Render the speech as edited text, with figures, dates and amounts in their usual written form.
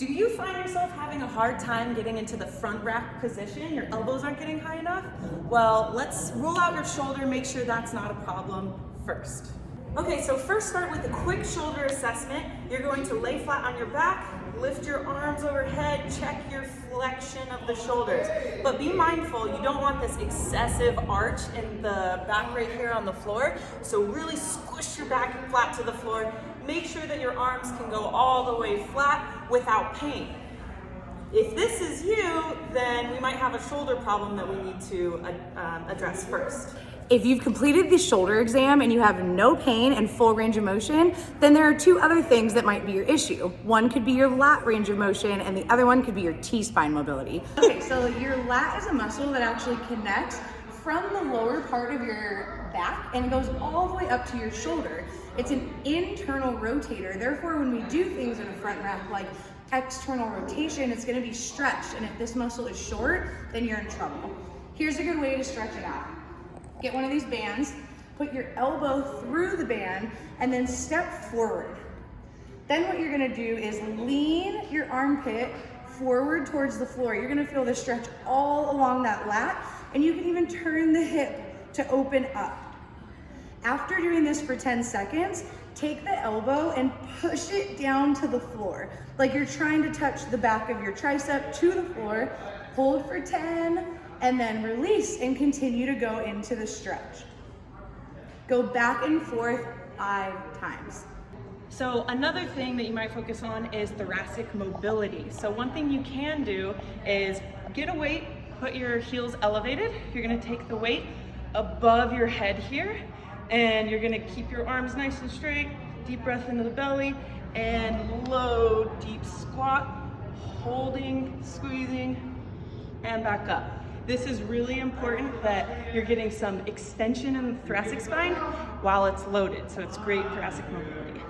Do you find yourself having a hard time getting into the front rack position? Your elbows aren't getting high enough? Well, let's roll out your shoulder, make sure that's not a problem first. Okay, so first start with a quick shoulder assessment. You're going to lay flat on your back, lift your arms overhead, check your flexion of the shoulders. But be mindful, you don't want this excessive arch in the back right here on the floor. So really squish your back flat to the floor. Make sure that your arms can go all the way flat without pain. If this is you, then we might have a shoulder problem that we need to address first. If you've completed the shoulder exam and you have no pain and full range of motion, then there are two other things that might be your issue. One could be your lat range of motion and the other one could be your T-spine mobility. Okay, so your lat is a muscle that actually connects from the lower part of your back and it goes all the way up to your shoulder. It's an internal rotator. Therefore, when we do things in a front rack like external rotation, it's gonna be stretched. And if this muscle is short, then you're in trouble. Here's a good way to stretch it out. Get one of these bands, put your elbow through the band, and then step forward. Then what you're gonna do is lean your armpit forward towards the floor. You're gonna feel the stretch all along that lat, and you can even turn the hip to open up. After doing this for 10 seconds, take the elbow and push it down to the floor, like you're trying to touch the back of your tricep to the floor. Hold for 10, and then release and continue to go into the stretch. Go back and forth 5 times. So another thing that you might focus on is thoracic mobility. So one thing you can do is get a weight, put your heels elevated. You're gonna take the weight above your head here, and you're gonna keep your arms nice and straight, deep breath into the belly, and low, deep squat, holding, squeezing, and back up. This is really important that you're getting some extension in the thoracic spine while it's loaded, so it's great thoracic mobility.